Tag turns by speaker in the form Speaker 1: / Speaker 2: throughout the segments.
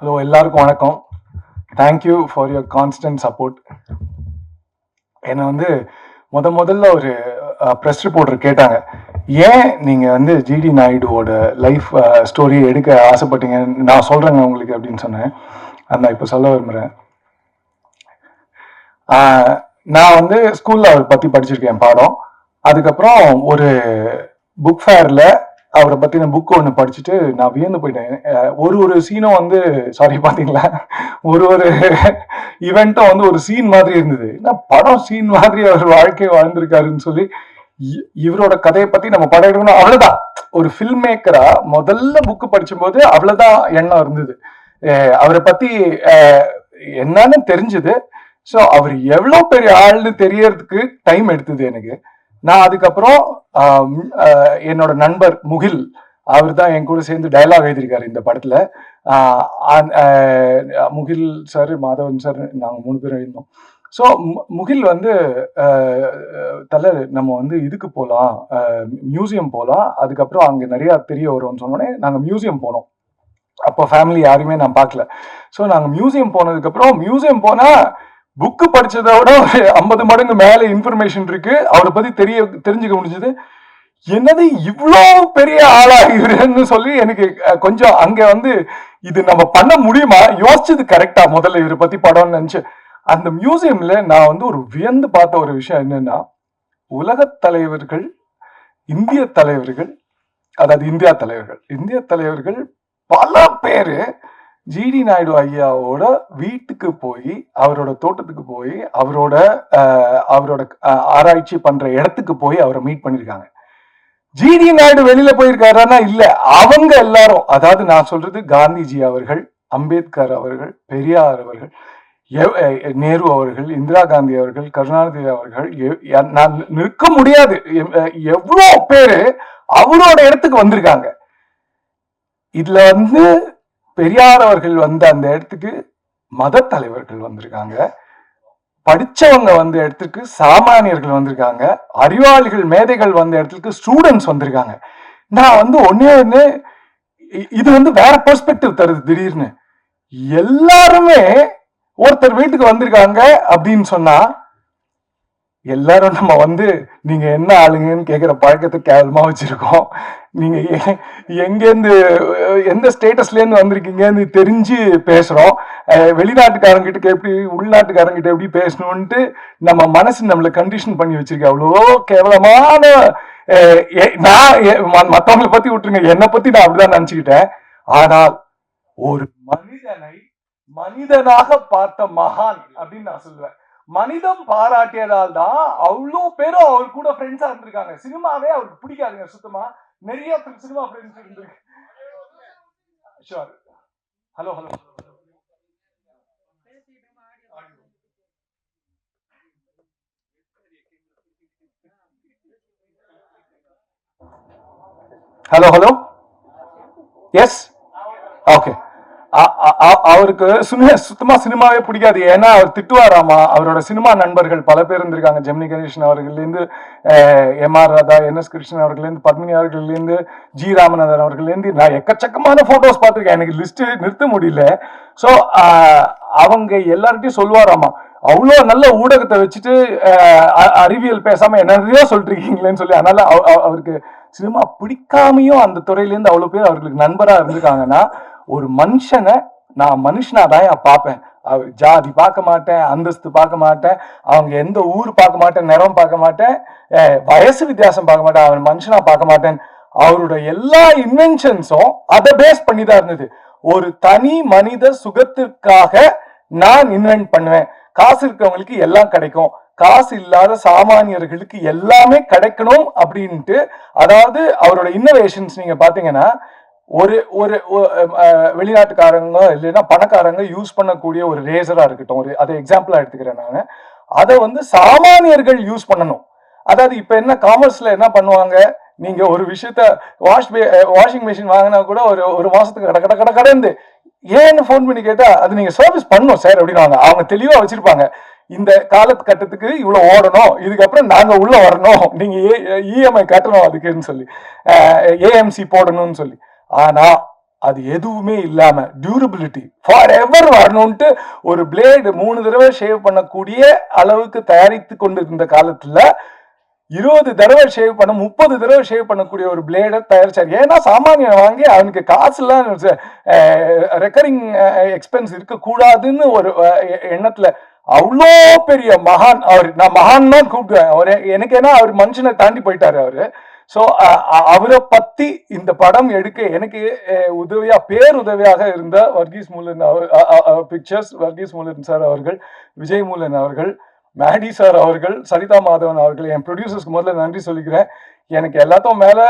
Speaker 1: Hello, எல்லாருக்கும் வணக்கம். Thank you for your constant support. என்னை முதல்ல ஒரு ப்ரெஸ் ரிப்போர்ட்டர் கேட்டாங்க, ஏன் நீங்கள் ஜிடி நாயுடுவோட லைஃப் ஸ்டோரி எடுக்க ஆசைப்பட்டீங்க, நான் சொல்கிறேங்க உங்களுக்கு அப்படின்னு சொன்னேன். நான் இப்போ சொல்ல விரும்புகிறேன். நான் ஸ்கூலில் அவரை பற்றி படிச்சிருக்கேன் பாடம். அதுக்கப்புறம் ஒரு புக் ஃபேரில் அவரை பற்றின புக் ஒன்று படிச்சுட்டு நான் வியந்து போயிட்டேன். ஒரு சீனும் சாரி பார்த்தீங்களா, ஒரு ஈவெண்ட்டும் ஒரு சீன் மாதிரி இருந்தது. படம் சீன் மாதிரி அவர் வாழ்க்கையை வாழ்ந்திருக்காருன்னு சொல்லி இவரோட கதையை பற்றி நம்ம படம் எடுக்கணும், அவ்வளோதான். ஒரு ஃபில்ம் மேக்கரா முதல்ல புக்கு படிச்சும்போது அவ்வளோதான் எண்ணம் இருந்தது. அவரை பற்றி என்னன்னு தெரிஞ்சுது. ஸோ அவர் எவ்வளோ பெரிய ஆள்னு தெரியறதுக்கு டைம் எடுத்தது எனக்கு. நான் அதுக்கப்புறம் என்னோட நண்பர் முகில், அவர் தான் என் கூட சேர்ந்து டயலாக் எழுதியிருக்காரு இந்த படத்துல. முகில் சார், மாதவன் சார், நாங்கள் 3 பேரும் எழுந்தோம். ஸோ முகில் தலை நம்ம இதுக்கு போகலாம், மியூசியம் போகலாம், அதுக்கப்புறம் அங்கே நிறையா தெரிய வரும்னு சொன்னோடனே நாங்கள் மியூசியம் போனோம். அப்போ ஃபேமிலி யாருமே நான் பார்க்கல. ஸோ நாங்கள் மியூசியம் போனதுக்கப்புறம், மியூசியம் போனால் புக்கு படிச்சதை விட ஒரு 50 மடங்கு மேல இன்ஃபர்மேஷன் இருக்கு. அவரை பத்தி தெரிஞ்சுக்க முடிஞ்சது. என்னது இவ்வளோ பெரிய ஆளாகிறேன்னு சொல்லி எனக்கு கொஞ்சம் அங்க இது நம்ம பண்ண முடியுமா, யோசிச்சது கரெக்டா முதல்ல இவரை பத்தி படம்னு நினைச்சு. அந்த மியூசியம்ல நான் ஒரு வியந்து பார்த்த ஒரு விஷயம் என்னன்னா, உலக தலைவர்கள், இந்திய தலைவர்கள், அதாவது இந்திய தலைவர்கள் பல பேரு ஜிடி நாயுடு ஐயாவோட வீட்டுக்கு போய், அவரோட தோட்டத்துக்கு போய், அவரோட ஆராய்ச்சி பண்ற இடத்துக்கு போய் அவரை மீட் பண்ணிருக்காங்க. ஜிடி நாயுடு வெளியில போயிருக்காருன்னா இல்ல, அவங்க எல்லாரும், அதாவது நான் சொல்றது காந்திஜி அவர்கள், அம்பேத்கர் அவர்கள், பெரியார் அவர்கள், நேரு அவர்கள், இந்திரா காந்தி அவர்கள், கருணாநிதி அவர்கள், நான் நிற்க முடியாது, எவ்வளோ பேரு அவரோட இடத்துக்கு வந்திருக்காங்க. இதுல பெரியார் அவர்கள் அந்த இடத்துக்கு மத தலைவர்கள் வந்திருக்காங்க, படிச்சவங்க இடத்துக்கு சாமானியர்கள் வந்திருக்காங்க, அறிவாளிகள் மேதைகள் இடத்துக்கு ஸ்டூடெண்ட்ஸ் வந்திருக்காங்க. நான் ஒண்ணு இது வேற பெர்ஸ்பெக்டிவ் தருது. திடீர்னு எல்லாருமே ஒருத்தர் வீட்டுக்கு வந்திருக்காங்க அப்படின்னு சொன்னா, எல்லாரும் நம்ம நீங்க என்ன ஆளுங்கன்னு கேட்கிற பழக்கத்தை கேவலமா வச்சிருக்கோம். நீங்க எங்கேருந்து, எந்த ஸ்டேட்டஸ்ல இருந்து வந்திருக்கீங்கன்னு தெரிஞ்சு பேசுறோம். வெளிநாட்டுக்காரங்கிட்ட எப்படி, உள்நாட்டுக்காரங்கிட்ட எப்படி பேசணும்ட்டு நம்ம மனசு நம்மளை கண்டிஷன் பண்ணி வச்சிருக்க. அவ்வளோ கேவலமான, நான் மற்றவங்களை பத்தி விட்டுருங்க, என்னை பத்தி நான் அப்படிதான் நினைச்சுக்கிட்டேன். ஆனால் ஒரு மனிதனை மனிதனாக பார்த்த மகான் அப்படின்னு நான் சொல்லுவேன். மனிதம் பாராட்டியதால் தான் அவ்வளோ பேரும் அவர் கூட ஃப்ரெண்ட்ஸா இருந்திருக்காங்க. சினிமாவே அவருக்கு பிடிக்காதுங்க சுத்தமா, நிறைய சினிமா ஃப்ரெண்ட்ஸ் இருந்திருக்கு. Sure. Hello hello hello hello yes, okay. அவருக்கு சுத்தமா சினிமாவே பிடிக்காது. ஏன்னா அவர் திட்டுவாராமா. அவரோட சினிமா நண்பர்கள் பல பேர் இருந்திருக்காங்க. ஜெமினி கணேசன் அவர்கள்லேருந்து, எம்ஆர் ராதா, என்எஸ் கிருஷ்ணன் அவர்கள்லேருந்து, பத்மினி அவர்கள்லேருந்து, ஜி ராமநாதன் அவர்கள்லேருந்து நான் எக்கச்சக்கமான போட்டோஸ் பார்த்துருக்கேன். எனக்கு லிஸ்ட் நிறுத்த முடியல. ஸோ அவங்க எல்லார்கிட்டையும் சொல்லுவாராமா, அவ்வளோ நல்ல ஊடகத்தை வச்சுட்டு அறிவியல் பேசாம என்னதையோ சொல்லிட்டு இருக்கீங்களேன்னு சொல்லி. அதனால அவருக்கு சினிமா பிடிக்காமையும் அந்த துறையிலேருந்து அவ்வளோ பேர் அவர்களுக்கு நண்பரா இருந்திருக்காங்கன்னா, ஒரு மனுஷனை நான் மனுஷனாதான் பார்ப்பேன். ஜாதி பார்க்க மாட்டேன், அந்தஸ்து பார்க்க மாட்டேன், அவங்க எந்த ஊர் பார்க்க மாட்டேன், நிறம் பார்க்க மாட்டேன், வயசு வித்தியாசம் பார்க்க மாட்டேன், அவன் மனுஷனா பார்க்க மாட்டேன். அவரோட எல்லா இன்வென்ஷன்ஸும் அதை பேஸ் பண்ணி தான் இருந்தது. ஒரு தனி மனித சுகத்திற்காக நான் இன்வென்ட் பண்ணுவேன். காசு இருக்கிறவங்களுக்கு எல்லாம் கிடைக்கும், காசு இல்லாத சாமானியர்களுக்கு எல்லாமே கிடைக்கணும் அப்படின்ட்டு. அதாவது அவரோட இன்னோவேஷன்ஸ் நீங்க பாத்தீங்கன்னா, ஒரு ஒரு வெளிநாட்டுக்காரங்க இல்லைன்னா பணக்காரங்க யூஸ் பண்ணக்கூடிய ஒரு ரேசரா இருக்கட்டும், அதை எக்ஸாம்பிளா எடுத்துக்கிறேன் நான். அதை சாமானியர்கள் யூஸ் பண்ணணும். அதாவது இப்ப என்ன காமர்ஸ்ல என்ன பண்ணுவாங்க, நீங்க ஒரு விஷயத்த வாஷிங் மிஷின் வாங்கினா கூட ஒரு மாசத்துக்கு கடந்து ஏன்னு போன் பண்ணி கேட்டா, அது நீங்க சர்வீஸ் பண்ணணும் சார் அப்படின்னு அவங்க தெளிவா வச்சிருப்பாங்க. இந்த காலகட்டத்துக்கு இவ்வளவு ஓடணும், இதுக்கப்புறம் நாங்க உள்ள வரணும், நீங்க இஎம்ஐ கட்டணும் அதுக்குன்னு சொல்லி, ஏஎம்சி போடணும்னு சொல்லி. ஆனா அது எதுவுமே இல்லாம டியூரபிலிட்டி ஃபார் எவர் வரணும்ட்டு ஒரு பிளேடு 3 தடவை ஷேவ் பண்ணக்கூடிய அளவுக்கு தயாரித்து கொண்டு இருந்த காலத்துல 20 தடவை ஷேவ் பண்ண 30 தடவை ஷேவ் பண்ணக்கூடிய ஒரு பிளேடை தயாரிச்சார். ஏன்னா சாமானியன் வாங்கி அவனுக்கு காசுலாம் ரெக்கரிங் எக்ஸ்பென்ஸ் இருக்கக்கூடாதுன்னு ஒரு எண்ணத்துல அவ்வளோ பெரிய மகான் அவர். நான் மகான் தான் கூப்பிடுவேன் அவரு. எனக்கு ஏன்னா அவர் மனுஷனை தாண்டி போயிட்டாரு அவரு. ஸோ அவரை பத்தி இந்த படம் எடுக்க எனக்கு பேருதவியாக இருந்த வர்கீஸ் மூலன் பிக்சர்ஸ், வர்கீஸ் மூலன் சார் அவர்கள், விஜய் மூலன் அவர்கள், மேடி சார் அவர்கள், சரிதா மாதவன் அவர்கள், என் ப்ரொடியூசர்ஸ்க்கு முதல்ல நன்றி சொல்லிக்கிறேன். எனக்கு எல்லாத்தையும் மேல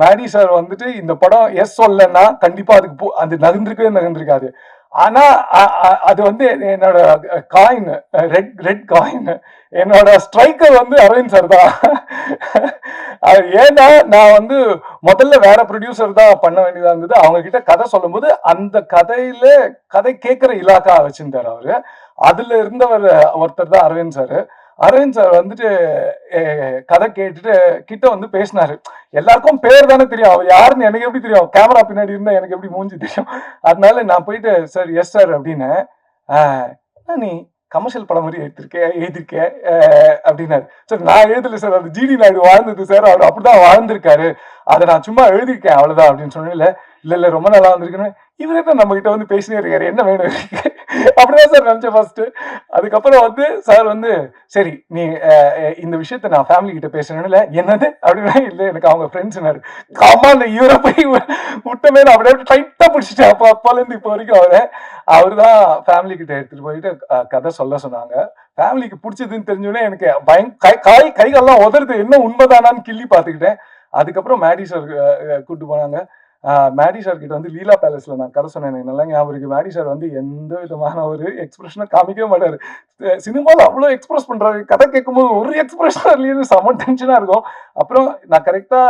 Speaker 1: மேடி சார் வந்துட்டு இந்த படம் எஸ் சொல்லன்னா கண்டிப்பா அதுக்கு அது நகர்ந்திருக்காது. ஆனா அது வந்து என்னோட காயின், ரெட் காயின், என்னோட ஸ்ட்ரைக்கர் வந்து அரவிந்த் சார் தான். ஏன்னா நான் வந்து முதல்ல வேற ப்ரொடியூசர் தான் பண்ண வேண்டியதா இருந்தது. அவங்க கிட்ட கதை சொல்லும் போது அந்த கதை கேட்கிற இலாக்கா வச்சிருந்தாரு அவரு. அதுல இருந்தவர் ஒருத்தர் தான் அரவிந்த் சார். அரவிந்த் சார் வந்துட்டு கதை கேட்டுட்டு கிட்ட வந்து பேசினாரு. எல்லாருக்கும் பேர் தானே தெரியும், அவர் யாருன்னு எனக்கு எப்படி தெரியும், கேமரா பின்னாடி இருந்தா எனக்கு எப்படி மூஞ்சி தெரியும். அதனால நான் போயிட்டு சார் எஸ் சார் அப்படின்னு, நீ கமர்ஷியல் படம் மாதிரி எழுதிருக்கேன் அப்படின்னாரு. சார் நான் எழுதல சார், அது ஜிடி நாயுடு வாழ்ந்தது சார், அவர் அப்படிதான் வாழ்ந்திருக்காரு, அதை நான் சும்மா எழுதிருக்கேன் அவ்வளவுதான் அப்படின்னு சொன்னேன். இல்ல ரொம்ப நல்லா வந்திருக்குன்னு இவரே தான் நம்ம கிட்ட வந்து பேசினே இருக்காரு, என்ன வேணும் அப்படிதான் சார் நினைச்சேன் ஃபர்ஸ்ட். அதுக்கப்புறம் வந்து சார் வந்து சரி நீ இந்த விஷயத்த நான் ஃபேமிலி கிட்ட பேசுறேன்னு, என்னது அப்படின்னா இல்ல எனக்கு அவங்க ஃப்ரெண்ட்ஸ்னாரு. காமா அந்த இவரை போய் விட்டமே அப்படியே டைட்டா பிடிச்சிட்டேன். அப்பால இருந்து இப்போ வரைக்கும் அவரு தான் ஃபேமிலி கிட்ட எடுத்துட்டு போயிட்டு கதை சொல்ல சொன்னாங்க. ஃபேமிலிக்கு பிடிச்சதுன்னு தெரிஞ்சோடனே எனக்கு கைகள்லாம் உதறது, என்ன உண்மைதானான்னு கிள்ளி பார்த்துக்கிட்டேன். அதுக்கப்புறம் மேடி சார் கூப்பிட்டு போனாங்க. மேடி சார் கிட்ட வந்து லீலா பேலஸ்ல நான் கதை சொன்னேன், எனக்கு நல்லா ஞாபகம் இருக்கு. மேடி சார் வந்து எந்த விதமான ஒரு எக்ஸ்பிரஷனை காமிக்கவே மாட்டாரு. சினிமாவில் அவ்வளோ எக்ஸ்பிரஸ் பண்றாரு, கதை கேட்கும்போது ஒரு எக்ஸ்பிரஷன் இல்லையே, செம டென்ஷனா இருக்கும். அப்புறம் நான் கரெக்டா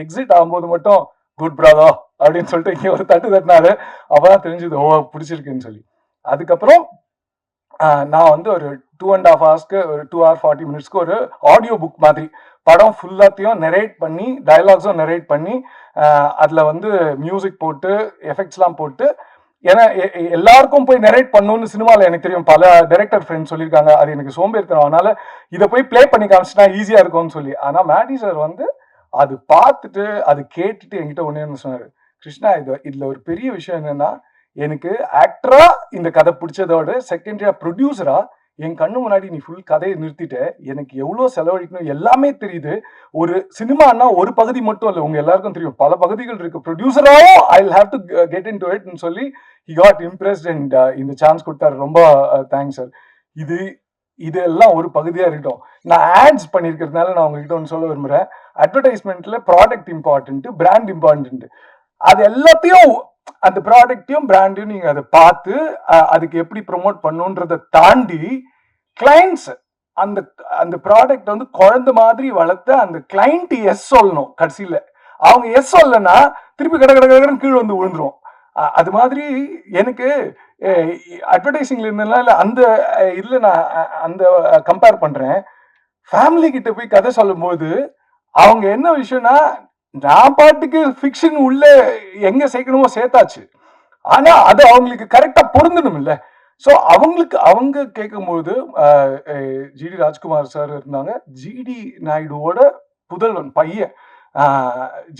Speaker 1: எக்ஸிட் ஆகும்போது மட்டும் குட் பிராதோ அப்படின்னு சொல்லிட்டு இங்க ஒரு தட்டினாரு. அப்பதான் தெரிஞ்சது ஓ பிடிச்சிருக்குன்னு சொல்லி. அதுக்கப்புறம் நான் வந்து ஒரு 2.5 hours ஒரு 2 hour 40 minutes ஒரு ஆடியோ புக் மாதிரி படம் ஃபுல்லாத்தையும் நெரேட் பண்ணி, டயலாக்ஸும் நெரேட் பண்ணி, அதுல வந்து மியூசிக் போட்டு எஃபெக்ட்ஸ்லாம் போட்டு, ஏன்னா எல்லாருக்கும் போய் நெரேட் பண்ணணும்னு சினிமாவில் எனக்கு தெரியும், பல டைரக்டர் ஃப்ரெண்ட்ஸ் சொல்லியிருக்காங்க, அது எனக்கு சோம்பேறித்தனம், அதனால இதை போய் பிளே பண்ணி காமிச்சுனா ஈஸியா இருக்கும்னு சொல்லி. ஆனா மேடி சார் வந்து அது பார்த்துட்டு அது கேட்டுட்டு என்கிட்ட ஒண்ணு சொன்னாரு, கிருஷ்ணா இதுல ஒரு பெரிய விஷயம் என்னன்னா, எனக்கு ஆக்டரா இந்த கதை பிடிச்சதோட செகண்டரியா ப்ரொடியூசரா என் கண்ணு முன்னாடி நீ ஃபுல் கதையை நிறுத்திட்ட, எனக்கு எவ்வளவு செலவழிக்கணும் எல்லாமே தெரியுது. ஒரு சினிமானா ஒரு பகுதி மட்டும் இல்லை, உங்க எல்லாருக்கும் தெரியும் பல பகுதிகள் இருக்கு. ப்ரொடியூசராவும் I have to get into இட்னு சொல்லி ஹி காட் இம்ப்ரெஸ்ட் அண்ட் இந்த சான்ஸ் கொடுத்தாரு. ரொம்ப தேங்க்ஸ் சார். இதெல்லாம் ஒரு பகுதியா இருக்கட்டும். நான் ஆட்ஸ் பண்ணிருக்கிறதுனால நான் உங்ககிட்ட ஒன்று சொல்ல விரும்புறேன். அட்வர்டைஸ்மெண்ட்ல ப்ராடக்ட் இம்பார்ட்டன்ட், பிராண்ட் இம்பார்ட்டன்ட். அது எல்லாத்தையும், அந்த ப்ராடக்டையும் பிராண்டையும் நீங்க அதை பார்த்து அதுக்கு எப்படி ப்ரொமோட் பண்ணுன்றதை தாண்டி கிளைண்ட்ஸ் அந்த அந்த ப்ராடக்ட் வந்து குழந்தை மாதிரி வளர்த்த அந்த கிளைண்ட் எஸ் சொல்லணும். கடைசியில அவங்க எஸ் சொல்லனா திருப்பி கடகடன்னு கீழே வந்து விழுந்துரும். அது மாதிரி எனக்கு அட்வர்டைசிங்ல இருந்ததுனால அந்த இதுல நான் அந்த கம்பேர் பண்றேன். ஃபேமிலி கிட்ட போய் கதை சொல்லும் போது அவங்க என்ன விஷயம்னா, நான் பாட்டுக்கு ஃபிக்ஷன் உள்ள எங்க சேர்க்கணுமோ சேர்த்தாச்சு, ஆனா அது அவங்களுக்கு கரெக்டா பொருந்தணும் இல்ல. ஸோ அவங்க கேட்கும்போது ஜிடி ராஜ்குமார் சார் இருந்தாங்க, ஜிடி நாயுடுவோட புதல்வன் பையன்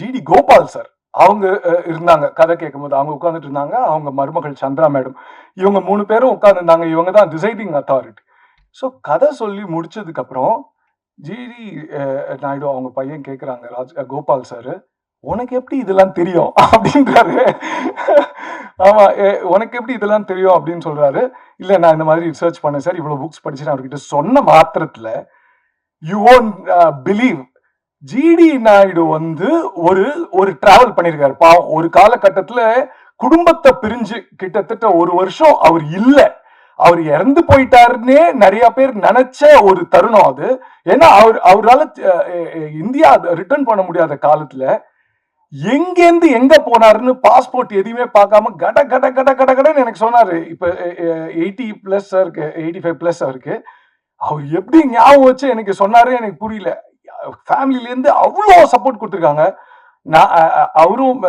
Speaker 1: ஜிடி கோபால் சார் அவங்க இருந்தாங்க. கதை கேட்கும்போது அவங்க உட்காந்துட்டு இருந்தாங்க, அவங்க மருமகள் சந்திரா மேடம், இவங்க 3 பேரும் உட்காந்துருந்தாங்க. இவங்க தான் டிசைடிங் அத்தாரிட்டி. ஸோ கதை சொல்லி முடிச்சதுக்கு அப்புறம் ஜிடி நாயுடு அவங்க பையன் கேட்குறாங்க, கோபால் சார் உனக்கு எப்படி இதெல்லாம் தெரியும் அப்படின்றாரு. ஆமா, உனக்கு எப்படி இதெல்லாம் தெரியும் அப்படின்னு சொல்றாரு. இல்ல நான் இந்த மாதிரி ரிசர்ச் பண்ணேன் சார், இவ்வளவு புக்ஸ் படிச்சு அவர்கிட்ட சொன்ன மாத்திரத்துல you won't believe, G D Naidu வந்து ஒரு டிராவல் பண்ணிருக்காரு. பாவம், ஒரு காலகட்டத்துல குடும்பத்தை பிரிஞ்சு கிட்டத்தட்ட 1 வருஷம் அவர் இல்ல, அவர் இறந்து போயிட்டாருன்னே நிறைய பேர் நினைச்ச ஒரு தருணம் அது. ஏன்னா அவரால் இந்தியா ரிட்டர்ன் பண்ண முடியாத காலத்துல எங்கேருந்து எங்க போனாருன்னு பாஸ்போர்ட் எதையுமே பார்க்காம கட கட கட கட கடன்னு எனக்கு சொன்னாரு. இப்ப 80+ இருக்கு, 85+ அவருக்கு. அவர் எப்படி ஞாபகம் வச்சு எனக்கு சொன்னாரு எனக்கு புரியல. ஃபேமிலில இருந்து அவ்வளோ சப்போர்ட் கொடுத்துருக்காங்க. நான் அவரும்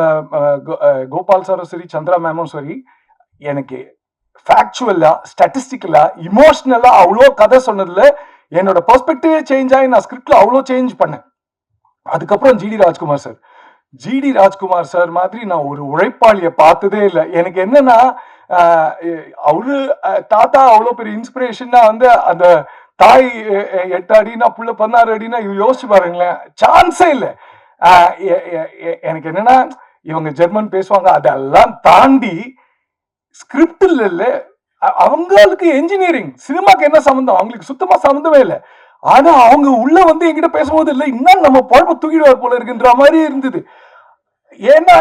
Speaker 1: கோபால் சாரும் சரி, சந்திரா மேமும் சரி, எனக்கு ஃபேக்சுவலா, ஸ்டாட்டிஸ்டிக்கலா, இமோஷனலா அவ்வளோ கதை சொன்னதுல என்னோட பெர்ஸ்பெக்டிவே சேஞ்ச் ஆகி நான் ஸ்கிரிப்ட்ல அவ்வளோ சேஞ்ச் பண்ணேன். அதுக்கப்புறம் GT Rajkumar sir, GT Rajkumar sir மாதிரி நான் ஒரு உழைப்பாளிய பார்த்ததே இல்லை. எனக்கு என்னன்னா அவரு தாத்தா அவ்வளோ பெரிய இன்ஸ்பிரேஷன்னா வந்து அந்த தாய் 8 அடினா புள்ள 16 அடினா யோசிச்சு பாருங்களேன், சான்ஸே இல்லை. எனக்கு என்னன்னா இவங்க ஜெர்மன் பேசுவாங்க, அதெல்லாம் தாண்டி ஸ்கிரிப்ட் இல்ல, அவங்களுக்கு என்ஜினியரிங் சினிமாக்கு என்ன சம்பந்தம், அவங்களுக்கு சுத்தமா சம்பந்தமே இல்லை. ஆனா அவங்க உள்ள வந்து என்கிட்ட பேசும்போது இல்லை, இன்னும் நம்ம பொழப்ப தூக்கிடுவார் போல இருக்குன்ற மாதிரி இருந்தது. ஏன்னா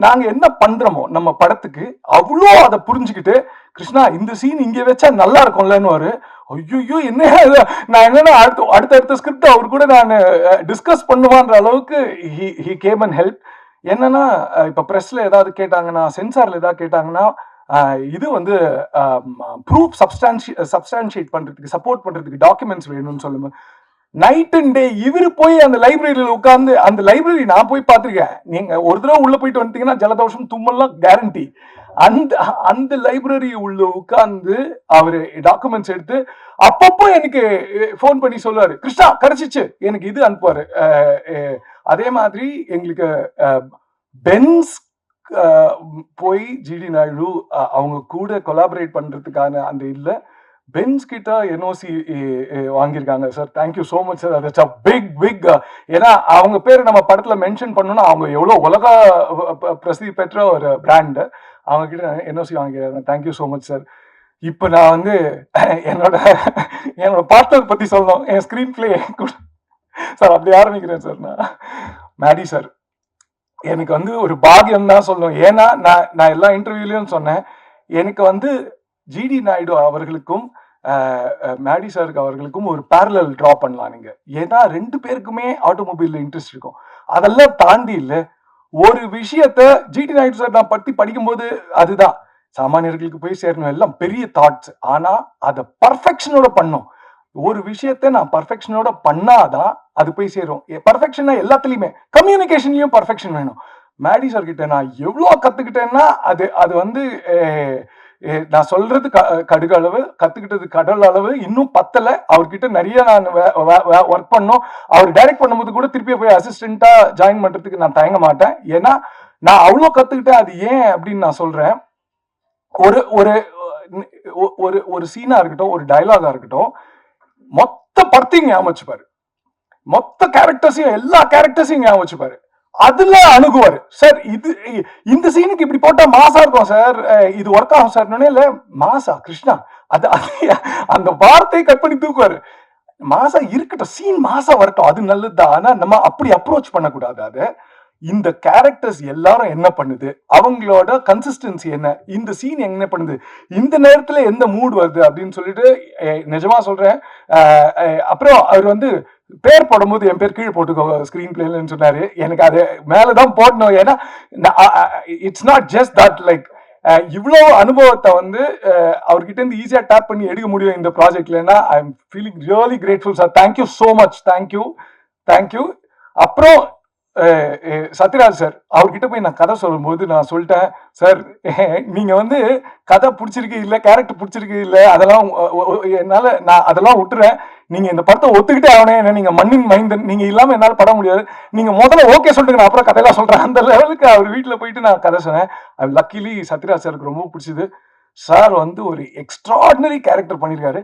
Speaker 1: நாங்க என்ன பண்றோமோ நம்ம படத்துக்கு அவ்வளோ அதை புரிஞ்சுக்கிட்டு, கிருஷ்ணா இந்த சீன் இங்க வச்சா நல்லா இருக்கும்லன்னு, ஐயோ என்ன நான் என்னன்னா அடுத்த ஸ்கிரிப்ட் அவர் கூட நான் டிஸ்கஸ் பண்ணுவான்ற அளவுக்கு ஹி கேம் அண்ட் ஹெல்ப். என்னன்னா இப்ப பிரஸ்ல ஏதாவது கேட்டாங்கன்னா, சென்சார்ல ஏதாவது கேட்டாங்கன்னா, இது வந்து ப்ரூஃப் சப்ஸ்டான்ஷியேட் பண்றதுக்கு, சப்போர்ட் பண்றதுக்கு டாக்குமெண்ட்ஸ் வேணும்னு சொல்லுங்க. நைட் அண்ட் டே இவரு போய் அந்த லைப்ரரியில உட்கார்ந்து, அந்த லைப்ரரி நான் போய் பார்த்திருக்கேன், நீங்க ஒரு தடவை உள்ள போயிட்டு வந்துட்டீங்கன்னா ஜலதோஷம் தும்மல்லாம் கேரண்டி. அந்த லைப்ரரி உள்ள உட்கார்ந்து அவரு டாக்குமெண்ட்ஸ் எடுத்து அப்பப்போ எனக்கு போன் பண்ணி சொல்லுவாரு, கிருஷ்ணா கிடைச்சிச்சு எனக்கு இது அனுப்புவாரு. அதே மாதிரி எங்களுக்கு பென்ஸ் போய் ஜிடி நாயுடு அவங்க கூட கொலாபரேட் பண்றதுக்கான அந்த இல்ல பென்ஸ் கிட்ட என்ஓசி வாங்கியிருக்காங்க sir. Thank you so much sir. அது பிக் ஏன்னா அவங்க பேர் நம்ம படத்துல மென்ஷன் பண்ணணும்னா அவங்க எவ்வளவு உலக பிரசித்தி பெற்ற ஒரு பிராண்ட், அவங்க கிட்ட என்ஓசி வாங்கியிருக்காங்க. Thank you so much sir. இப்ப நான் வந்து என்னோட பார்ட்னர் பத்தி சொல்லணும், என் ஸ்கிரீன் பிளே சார் அப்படி ஆரம்பிக்கிறேன் சார். நான் மேடி சார் எனக்கு வந்து ஒரு பாகியம் தான் சொல்லணும். ஏன்னா நான் எல்லா இன்டர்வியூலயும் சொன்னேன், எனக்கு வந்து ஜிடி நாயுடு அவர்களுக்கும் மேடி சாருக்கு அவர்களுக்கும் ஒரு பேரலல் டிரா பண்ணலாம் நீங்க. ஏன்னா 2 பேருக்குமே ஆட்டோமொபைல்ல இன்ட்ரெஸ்ட் இருக்கும். அதெல்லாம் தாண்டி இல்ல ஒரு விஷயத்த ஜிடி நாயுடு சார் நான் பத்தி படிக்கும்போது, அதுதான் சாமானியர்களுக்கு போய் சேரணும், எல்லாம் பெரிய தாட்ஸ். ஆனா அதை பர்ஃபெக்ஷனோட பண்ணும். ஒரு விஷயத்த நான் பர்ஃபெக்ஷனோட பண்ணாதான் அது போய் சேரும். பர்ஃபெக்ஷனா எல்லாத்துலயுமே, கம்யூனிகேஷன்லயும் பர்ஃபெக்ஷன் வேணும். மேடி சார் கிட்ட நான் எவ்வளவு கத்துக்கிட்டேன்னா, அது வந்து நான் சொல்றது கடுகு அளவு, கத்துக்கிட்டது கடல் அளவு, இன்னும் பத்தல. அவர்கிட்ட நிறைய நான் ஒர்க் பண்ணோம். அவர் டைரக்ட் பண்ணும்போது கூட திருப்பி போய் அசிஸ்டண்டா ஜாயின் பண்றதுக்கு நான் தயங்க மாட்டேன். ஏன்னா நான் அவ்வளவு கத்துக்கிட்டேன். அது ஏன் அப்படின்னு நான் சொல்றேன், ஒரு ஒரு ஒரு சீனா இருக்கட்டும், ஒரு டயலாகா இருக்கட்டும், மொத்த படத்தையும் ஞாபகம் வச்சுப்பாரு, மொத்த கேரக்டர்ஸையும், எல்லா கேரக்டர்ஸையும் ஞாபகம் வச்சுப்பாரு. அதுல அணுகுவாரு சார். இந்த சீனுக்கு இப்படி போட்டா மாசா இருக்கும் சார், இது ஒர்க் ஆகும் சார். இல்ல மாசா கிருஷ்ணா, அது அந்த வார்த்தையை கட் பண்ணி தூக்குவாரு. மாசா இருக்கட்டும், சீன் மாசா வரட்டும், அது நல்லதுதான். ஆனா நம்ம அப்படி அப்ரோச் பண்ணக்கூடாது. அதை இந்த கேரக்டர்ஸ் எல்லாரும் என்ன பண்ணுது, அவங்களோட கன்சிஸ்டன்சி என்ன, இந்த சீன் என்ன பண்ணுது, இந்த நேரத்துல எந்த மூட் வருது அப்படின்னு சொல்லிட்டு நிஜமா சொல்றேன். அப்புறம் அவர் வந்து பேர் போடும்போது என் பேர் கீழே போட்டுக்கோ ஸ்கிரீன் பிளேலன்னு சொன்னாரு. எனக்கு அது மேலதான் போடணும். ஏன்னா it's not just that, like இவ்வளவு அனுபவத்தை வந்து அவர்கிட்ட இருந்து ஈஸியா டேப் பண்ணி எடுக்க முடியும் இந்த ப்ராஜெக்ட்லன்னா I am feeling really grateful sir. Thank you so much. Thank you. அப்புறம் சத்யராஜ் சார், அவர்கிட்ட போய் நான் கதை சொல்லும்போது நான் சொல்லிட்டேன், சார் நீங்க வந்து கதை பிடிச்சிருக்கு இல்ல, கேரக்டர் பிடிச்சிருக்கு இல்ல, அதெல்லாம் என்னால நான் அதெல்லாம் விட்டுறேன். நீங்க இந்த படத்தை ஒத்துக்கிட்டே ஆகணும். என்ன நீங்க மண்ணின் மைந்தன், நீங்க இல்லாம என்னால பட முடியாது. நீங்க முதல்ல ஓகே சொல்லிட்டு நான் அப்புறம் கதையெல்லாம் சொல்றேன். அந்த லெவலுக்கு அவர் வீட்டுல போயிட்டு நான் கதை சொன்னேன். லக்கிலி சத்யராஜ் சாருக்கு ரொம்ப பிடிச்சது. சார் வந்து ஒரு எக்ஸ்ட்ராடினரி கேரக்டர் பண்ணிருக்காரு.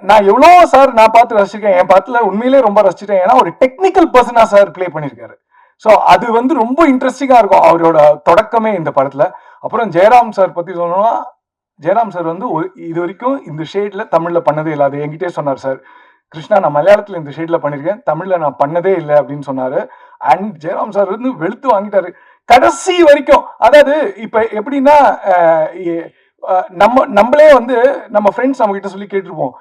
Speaker 1: நான் எவ்வளவு சார் நான் பார்த்து ரசிச்சிருக்கேன், என் படத்துல உண்மையிலே ரொம்ப ரசிச்சிட்டேன். ஏன்னா ஒரு டெக்னிக்கல் பர்சனா சார் பிளே பண்ணிருக்காரு. ஸோ அது வந்து ரொம்ப இன்ட்ரெஸ்டிங்கா இருக்கும் அவரோட தொடக்கமே இந்த படத்துல. அப்புறம் ஜெயராம் சார் பத்தி சொல்லணும்னா, ஜெயராம் சார் வந்து இது வரைக்கும் இந்த ஷேட்ல தமிழ்ல பண்ணதே இல்லை. அது என்கிட்டே சொன்னார், சார் கிருஷ்ணா நான் மலையாளத்துல இந்த ஷேட்ல பண்ணிருக்கேன், தமிழ்ல நான் பண்ணதே இல்லை அப்படின்னு சொன்னாரு. அண்ட் ஜெயராம் சார் வந்து வெளுத்து வாங்கிட்டாரு கடைசி வரைக்கும். அதாவது இப்ப எப்படின்னா, நம்மளே வந்து நம்ம ஃப்ரெண்ட்ஸ் நம்ம கிட்ட சொல்லி கேட்டிருப்போம்,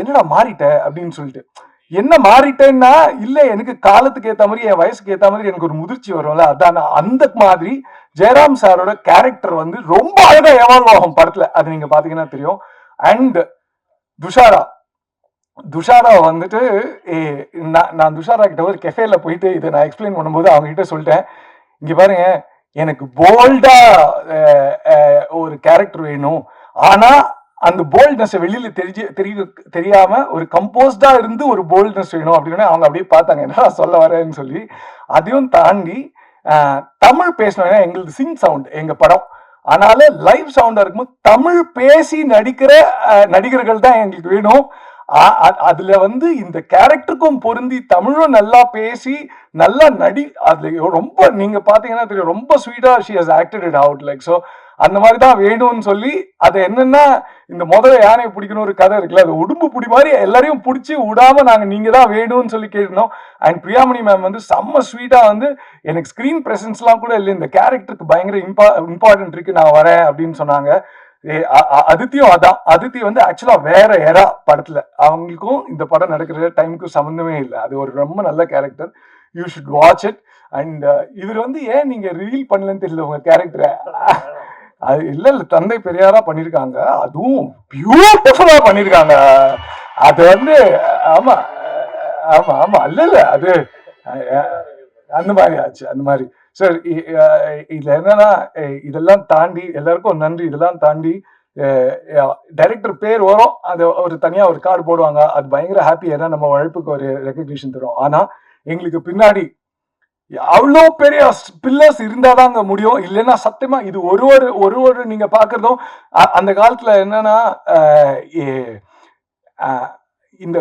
Speaker 1: என்னடா மாறிட்ட அப்படின்னு சொல்லிட்டு. என்ன மாறிட்டேன்னா, இல்ல எனக்கு காலத்துக்கு ஏத்த மாதிரி, என் வயசுக்கு ஏத்த மாதிரி எனக்கு ஒரு முதிர்ச்சி வரும்ல, அதான் அந்த மாதிரி ஜெயராம் சாரோட கேரக்டர் வந்து ரொம்ப அழகா எவால்வ் ஆகும் படத்துல. அது நீங்க பாத்தீங்கன்னா தெரியும். அண்ட் துஷாரா துஷாரா வந்துட்டு நான் துஷாரா கிட்ட ஒரு கெஃபேல போயிட்டு இதை நான் எக்ஸ்பிளைன் பண்ணும்போது அவங்க கிட்ட சொல்லிட்டேன், இங்க பாருங்க எனக்கு போல்டா ஒரு கேரக்டர் வேணும், ஆனா அந்த போல்ட்னஸ் வெளியில தெரியாம ஒரு கம்போஸ்டா இருந்து ஒரு போல்ட்னஸ் வேணும் அப்படின்னு அவங்க அப்படியே பார்த்தாங்க, என்ன சொல்ல வரேன்னு சொல்லி. அதையும் தாண்டி தமிழ் பேசணும், எங்களுக்கு சிங் சவுண்ட் எங்க படம், அதனால லைவ் சவுண்டா இருக்கும்போது தமிழ் பேசி நடிக்கிற நடிகர்கள் தான் எங்களுக்கு வேணும். அதுல வந்து இந்த கேரக்டருக்கும் பொருந்தி தமிழும் நல்லா பேசி நல்லா அதுல ரொம்ப நீங்க பாத்தீங்கன்னா தெரியும், ரொம்ப ஸ்வீட்டா she has acted it out like. So அந்த மாதிரி தான் வேணும்னு சொல்லி அது என்னன்னா இந்த முதல்ல யானையை பிடிக்கணும் ஒரு கதை இருக்குல்ல, அது உடும்பு பிடி மாதிரி எல்லாரையும் பிடிச்சி விடாம நாங்க நீங்க தான் வேணும்னு சொல்லி கேட்டோம். அண்ட் பிரியாமணி மேம் வந்து செம்ம ஸ்வீட்டா வந்து எனக்கு ஸ்கிரீன் பிரசன்ஸ்லாம் கூட இல்லை, இந்த கேரக்டருக்கு பயங்கர இம்பார்ட்டன்ட் இருக்கு நான் வரேன் அப்படின்னு சொன்னாங்க. அதித்தியும் அதான், அதித்தி வந்து ஆக்சுவலா வேற எரா படத்துல, அவங்களுக்கும் இந்த படம் நடக்கிற டைமுக்கும் சம்மந்தமே இல்லை. அது ஒரு ரொம்ப நல்ல character, you should watch it. And இவர் வந்து ஏன் நீங்க ரிவீல் பண்ணலன்னு தெரியல உங்க கேரக்டரை. அது இல்ல தந்தை பெரியாரா பண்ணிருக்காங்க, அதுவும் பியூட்டிஃபுல்லா பண்ணிருக்காங்க. அது வந்து ஆமா ஆமா ஆமா இல்ல அது அந்த மாதிரி ஆச்சு, அந்த மாதிரி. சார் இதுல என்னன்னா இதெல்லாம் தாண்டி எல்லாருக்கும் நன்றி. இதெல்லாம் தாண்டி டைரக்டர் பேர் வரும், அது ஒரு தனியா ஒரு கார்டு போடுவாங்க, அது பயங்கர ஹாப்பி, ஏன்னா நம்ம உழைப்புக்கு ஒரு ரெக்கக்னிஷன் தரும். ஆனா எங்களுக்கு பின்னாடி அவ்வளோ பெரிய பில்லர்ஸ் இருந்தாதாங்க முடியும், இல்லைன்னா சத்தியமா இது ஒரு நீங்க பாக்குறதும் அந்த காலத்துல என்னன்னா இந்த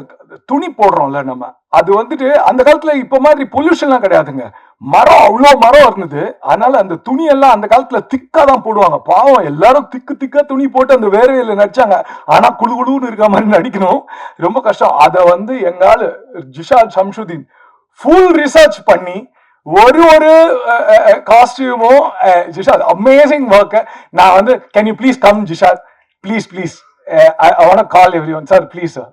Speaker 1: துணி போடுறோம்ல நம்ம, அது வந்துட்டு அந்த காலத்துல இப்ப மாதிரி பொல்யூஷன்லாம் கிடையாதுங்க, மரம் அவ்வளோ மரம் இருந்தது, அதனால அந்த துணி எல்லாம் அந்த காலத்துல திக்கா தான் போடுவாங்க. பாவம் எல்லாரும் திக்கா துணி போட்டு அந்த வேர்வையில நடிச்சாங்க, ஆனா குழுன்னு இருக்க மாதிரி நடிக்கணும், ரொம்ப கஷ்டம். அதை வந்து எங்கால ஜிஷாத் ஷம்சுதீன் ஃபுல் ரிசர்ச் பண்ணி ஒரு காஸ்டியூமும் ஜிஷாத் அமேசிங் ஒர்க். நான் வந்து can you please come Jishad, please please I want to call everyone sir please sir.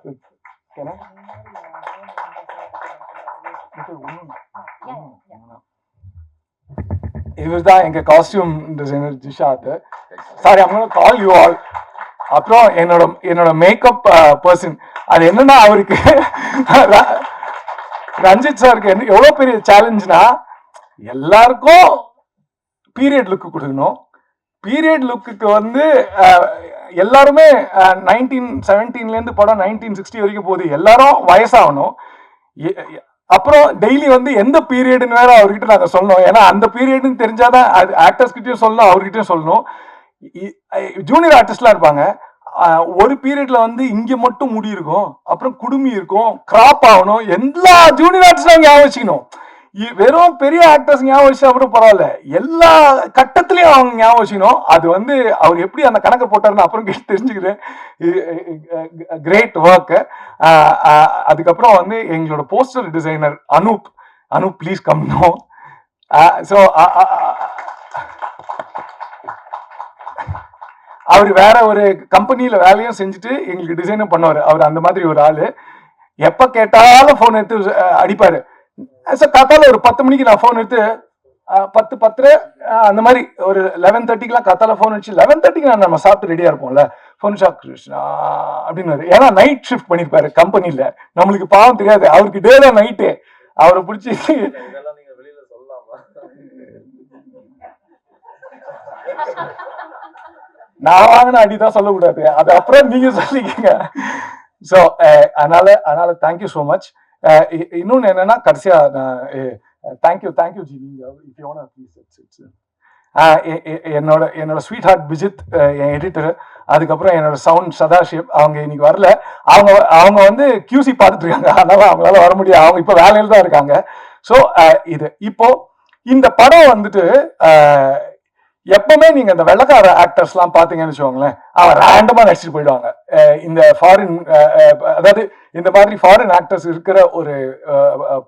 Speaker 1: இவர்தான் எங்க costume designer Jishad. Sorry, I'm going to call you all. அப்புறம் என்னோட மேக்கப் பர்சன், அது என்னன்னா அவருக்கு ரஞ்சித் சாருக்கு எவ்வளவு பெரிய சேலஞ்ச்னா, எல்லாருக்கும் பீரியட் லுக் கொடுக்கணும். பீரியட் லுக்கு வந்து எல்லாருமே 1917 இருந்து படம் 1960 வரைக்கும் போகுது, எல்லாரும் வயசாகணும். அப்புறம் டெய்லி வந்து எந்த பீரியட்னு வேற அவர்கிட்ட நாங்க சொல்லணும், ஏன்னா அந்த பீரியட்னு தெரிஞ்சாதான் அது ஆக்டர்ஸ் கிட்டயும் சொல்லணும், அவர்கிட்டயும் சொல்லணும். ஜூனியர் ஆர்டிஸ்ட்லாம் இருப்பாங்க, ஒரு பீரியட்ல வந்து இங்க மட்டும் முடி இருக்கும், அப்புறம் குடுமி இருக்கும், கிராப் ஆகணும், எல்லா ஜூனியர் ஆர்டிஸ்ட்லாம் ஞாபகம் வச்சுக்கணும். வெறும் பெரிய ஆக்டர்ஸ் ஞாபகம் வச்சா கூட பரவாயில்ல, எல்லா கட்டத்திலையும் அவங்க ஞாபகம் வச்சுக்கணும். அது வந்து அவர் எப்படி அந்த கணக்கை போட்டாருன்னு அப்புறம் கேட்டு தெரிஞ்சுக்கிறேன். Great work. அதுக்கப்புறம் வந்து எங்களோட போஸ்டர் டிசைனர் அனூப் ப்ளீஸ் கம்னோம். ஸோ அவர் வேற ஒரு கம்பெனியில வேலையும் செஞ்சுட்டு எங்களுக்கு டிசைனும் பண்ணுவாரு. அவர் அந்த மாதிரி ஒரு ஆளு, எப்ப கேட்டாலும் போன் எடுத்து அடிப்பாரு. காத்தால ஒரு 10 மணிக்கு நான் போன் எடுத்து 10 அந்த மாதிரி ஒரு 11:30க்குலாம் காத்தால போன் அடிச்சு 11:30க்கு நம்ம சாப்பிட்டு ரெடியா இருப்போம்ல, போன் ஷாப் கிருஷ்ணா அப்படின்னு, ஏன்னா நைட் ஷிஃப்ட் பண்ணிருப்பாரு கம்பெனில, நம்மளுக்கு பாவம் தெரியாது, அவருக்கு டே தான் நைட்டு. அவரை பிடிச்சி நான் வாங்கின அடிதான் சொல்லக்கூடாது, அது அப்புறம் நீங்க சொல்லிக்கீங்க. ஸோ அதனால தேங்க்யூ ஸோ மச். இன்னொன்னு என்னன்னா கடைசியா தேங்க்யூ ஜி, என்னோட ஸ்வீட் ஹார்ட் விஜித் என் எடிட்டர், அதுக்கப்புறம் என்னோட சவுண்ட் சதாஷிவ், அவங்க இன்னைக்கு வரல, அவங்க வந்து QC பார்த்துட்டு இருக்காங்க, அதனால அவங்களால வர முடியாது, அவங்க இப்ப வேலையில தான் இருக்காங்க. ஸோ இது இப்போ இந்த படம் வந்துட்டு எப்பவுமே நீங்க இந்த வெள்ளக்கார ஆக்டர்ஸ் எல்லாம் பாத்தீங்கன்னு வச்சுக்கோங்களேன், அவன் ரேண்டமா நடிச்சுட்டு போயிடுவாங்க. இந்த ஃபாரின் அதாவது இந்த மாதிரி ஃபாரின் ஆக்டர்ஸ் இருக்கிற ஒரு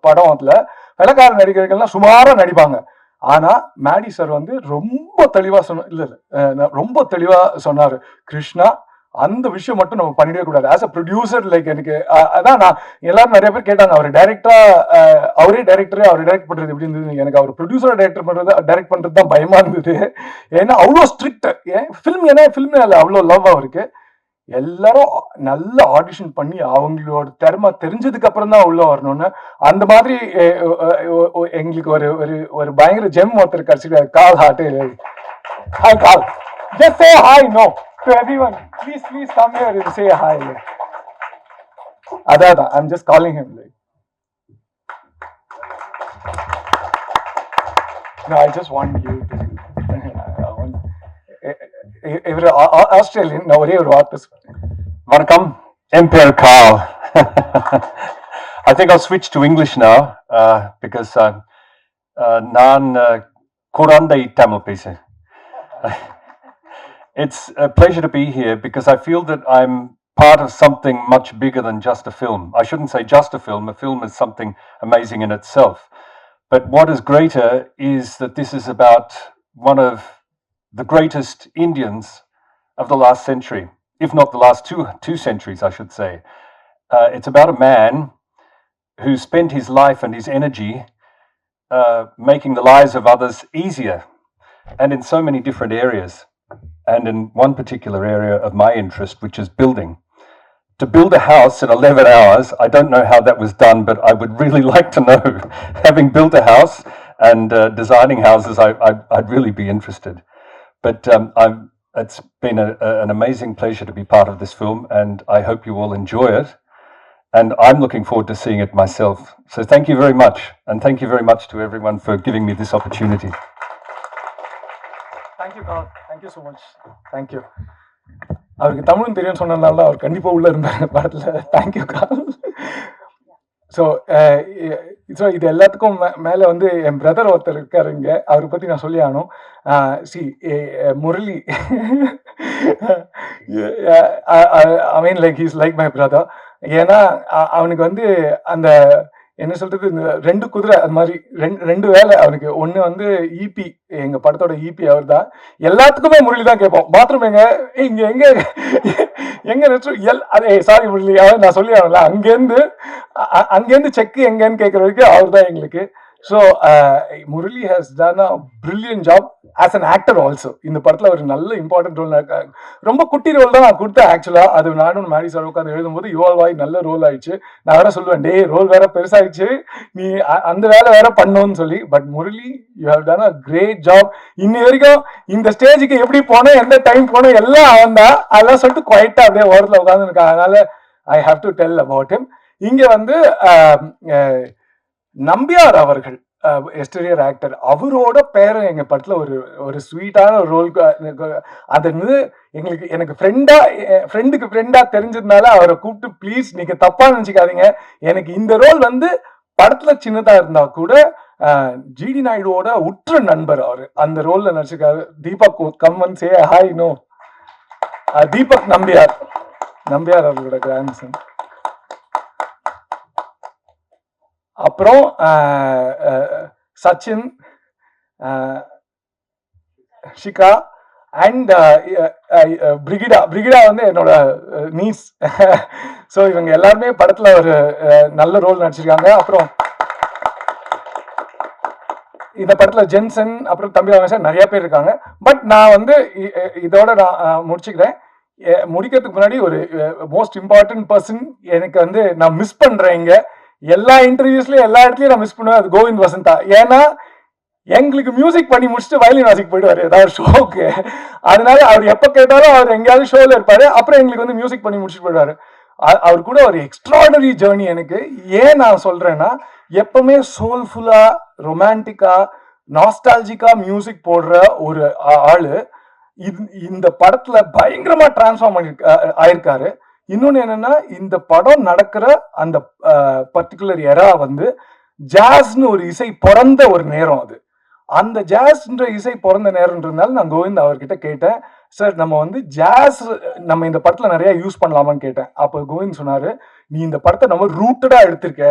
Speaker 1: படத்துல வெள்ளக்கார நடிகர்கள்லாம் சுமாரா நடிப்பாங்க. ஆனா மேடி சார் வந்து ரொம்ப தெளிவா ரொம்ப தெளிவா சொன்னாரு, கிருஷ்ணா அந்த விஷயம் மட்டும் நம்ம பண்ணிடவே கூடாது. ஆஸ் அ ப்ரொடியூசர், லைக் எனக்கு அதான் நான் எல்லாரும் நிறைய பேர் கேட்டாங்க, அவர் டைரக்டரா அவரே டைரக்ட் பண்றது எப்படி இருந்தது, எனக்கு அவர் ப்ரொடியூசரா டைரக்ட் பண்றது தான் பயமா இருந்தது. ஏன்னா அவ்வளோ ஸ்ட்ரிக்ட் ஃபிலிம், ஏன்னா ஃபிலிம் அவ்வளோ லவ் அவருக்கு. எல்லாரும் நல்ல ஆடிஷன் பண்ணி அவங்களோட திறமை தெரிஞ்சதுக்கு அப்புறம் தான் உள்ள வரணும்னு அந்த மாதிரி எங்களுக்கு ஒரு ஒரு ஒரு பயங்கர ஜெம் ஒருத்தர் கிடைச்சிருக்காரு. Cal Hart. Hi Cal. Just say hi no to everyone. Please come here and say hi. அதான் I am just calling him. No, I just want you to. இவர் ஆஸ்திரேலியன். நான் ஒரே ஒரு வார்த்தை.
Speaker 2: Vanakkam, Emperor Carl. I think I'll switch to English now because நான் Kurandai Tamil பேசு. It's a pleasure to be here because I feel that I'm part of something much bigger than just a film. I shouldn't say just a film. A film is something amazing in itself. But what is greater is that this is about one of the greatest Indians of the last century, if not the last two centuries, I should say. It's about a man who spent his life and his energy making the lives of others easier, and in so many different areas. And in one particular area of my interest, which is building. To build a house in 11 hours, I don't know how that was done, but I would really like to know. Having built a house and designing houses, I'd really be interested. But it's been an amazing pleasure to be part of this film, and I hope you all enjoy it. And I'm looking forward to seeing it myself. So thank you very much, and thank you very much to everyone for giving me this opportunity.
Speaker 1: Thank you, Carl. Thank you so much. Thank you. அவருக்கு தமிழும் தெரியும்னு சொன்னதுனால அவர் கண்டிப்பாக உள்ள இருந்தார் படத்தில். Thank you கால். So இது எல்லாத்துக்கும் மேலே வந்து என் பிரதர் ஒருத்தர் இருக்காரு இங்கே. அவரை பற்றி நான் சொல்லி ஆகணும். Murali, I mean like he's like my brother. ஏன்னா அவனுக்கு வந்து அந்த என்ன சொல்றது, இந்த 2 குதிரை அது மாதிரி ரெண்டு வேலை அவனுக்கு. ஒன்று வந்து இபி, எங்கள் படத்தோட இபி அவர் தான். எல்லாத்துக்குமே முரளி தான் கேட்போம். பாத்ரூம் இங்கே எங்கே ரெஸ்ட் அதே சாரி முரளி, நான் சொல்லி ஆகல. அங்கேருந்து செக்கு எங்கன்னு கேட்குற வரைக்கும் அவர் தான் எங்களுக்கு. So Murali has done a brilliant job as an actor also. இந்த படத்தில் ஒரு நல்ல இம்பார்ட்டன்ட் ரோல். ரொம்ப குட்டி ரோல் தான் நான் கொடுத்தேன் ஆக்சுவலாக. அது நானும் மேரி சார் உட்காந்து எழுதும்போது இவால்வ் ஆகி நல்ல ரோல் ஆயிடுச்சு. நான் வேற சொல்லுவேன், டே ரோல் வேற பெருசாகிடுச்சு, நீ அந்த வேலை வேற பண்ணணும்னு சொல்லி. But Murali, you have done a great job. இன்னி வரைக்கும் இந்த ஸ்டேஜுக்கு எப்படி போனேன், எந்த டைம் போனேன் எல்லாம் அவன் தான். அதெல்லாம் சொல்லிட்டு குவைட்டா அப்படியே ஓரத்தில் உட்காந்துருக்கான். அதனால I have to tell about him. இங்கே வந்து நம்பியார் அவர்கள் எஸ்டீரியர் ஆக்டர், அவரோட பேரை எங்க படத்துல ஒரு ஸ்வீட்டான ஒரு ரோல். அது எனக்கு ஃப்ரெண்டுக்கு ஃப்ரெண்டா தெரிஞ்சதுனால அவரை கூப்பிட்டு, ப்ளீஸ் நீங்க தப்பா நினைச்சுக்காதீங்க, எனக்கு இந்த ரோல் வந்து படத்துல சின்னதா இருந்தா கூட ஜிடி நாயுடுவோட உற்ற நண்பர் அவரு. அந்த ரோல்ல நடிச்சிருக்காரு. Deepak come on say hi no. Deepak Nambiar அவர்களோட கிராண்ட்சன். அப்புறம் சச்சின், ஷிகா அண்ட் பிரிகிடா வந்து என்னோட நீஸ். ஸோ இவங்க எல்லாருமே படத்துல ஒரு நல்ல ரோல் நடிச்சிருக்காங்க. அப்புறம் இந்த படத்துல ஜென்சன், அப்புறம் தம்பி ரமேஷன், நிறைய பேர் இருக்காங்க. பட் நான் வந்து இதோட நான் முடிச்சுக்கிறேன். முடிக்கிறதுக்கு முன்னாடி ஒரு மோஸ்ட் இம்பார்ட்டன்ட் பர்சன் எனக்கு வந்து நான் மிஸ் பண்றேன். இங்க எல்லா இன்டர்வியூஸ்லயும் எல்லா இடத்துலயும் நான் மிஸ் பண்ணுவேன். அது கோவிந்த் வசந்தா. ஏன்னா எங்களுக்கு மியூசிக் பண்ணி முடிச்சுட்டு வயலின் வாசிக்கு போயிடுவாரு ஏதாவது ஷோக்கு. அதனால அவர் எப்ப கேட்டாலும் அவர் எங்கேயாவது ஷோல இருப்பாரு. அப்புறம் எங்களுக்கு வந்து மியூசிக் பண்ணி முடிச்சுட்டு போயிடுவாரு. அவர் கூட ஒரு எக்ஸ்ட்ராடனரி ஜேர்னி எனக்கு. ஏன் நான் சொல்றேன்னா, எப்பவுமே சோல்ஃபுல்லா, ரொமான்டிக்கா, நாஸ்டாலஜிக்கா மியூசிக் போடுற ஒரு ஆளு இந்த படத்துல பயங்கரமா டிரான்ஸ்ஃபார்ம் பண்ணி ஆயிருக்காரு. இன்னொன்னு என்னன்னா, இந்த படம் நடக்கிற அந்த பர்டிகுலர் எரா வந்து ஜாஸ்னு ஒரு இசை பிறந்த ஒரு நேரம். அது அந்த ஜாஸ்ன்ற இசை பிறந்த நேரம்ன்றதுனால நான் கோவிந்த் அவர்கிட்ட கேட்டேன், சார் நம்ம வந்து ஜாஸ் நம்ம இந்த படத்துல நிறைய யூஸ் பண்ணலாமான்னு கேட்டேன். அப்போ கோவிந்த் சொன்னாரு, நீ இந்த படத்தை நம்ம ரூட்டடா எடுத்திருக்க,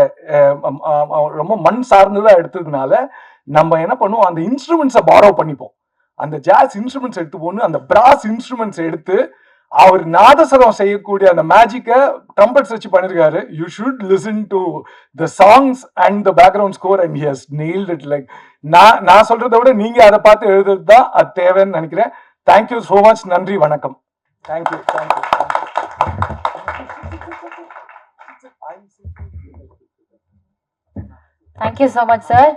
Speaker 1: ரொம்ப மண் சார்ந்ததா எடுத்ததுனால நம்ம என்ன பண்ணுவோம், அந்த இன்ஸ்ட்ருமெண்ட்ஸை பாரோ பண்ணிப்போம். அந்த ஜாஸ் இன்ஸ்ட்ருமெண்ட்ஸ் எடுத்து போன்னு அந்த பிராஸ் இன்ஸ்ட்ருமெண்ட்ஸ் எடுத்து அவர் நாதஸ்வரம் செய்யக்கூடிய அந்த மேஜிக்கை ட்ரம்பட்ஸ் வச்சு பண்ணிருக்காரு. You should listen to the songs and the background score and he has nailed it. Like நான் சொல்றதை விட நீங்க அதை பார்த்து எழுதுறது தான் அது தேவைன்னு நினைக்கிறேன். Thank you so much. நன்றி, வணக்கம். Thank you.
Speaker 3: Thank you so much, sir.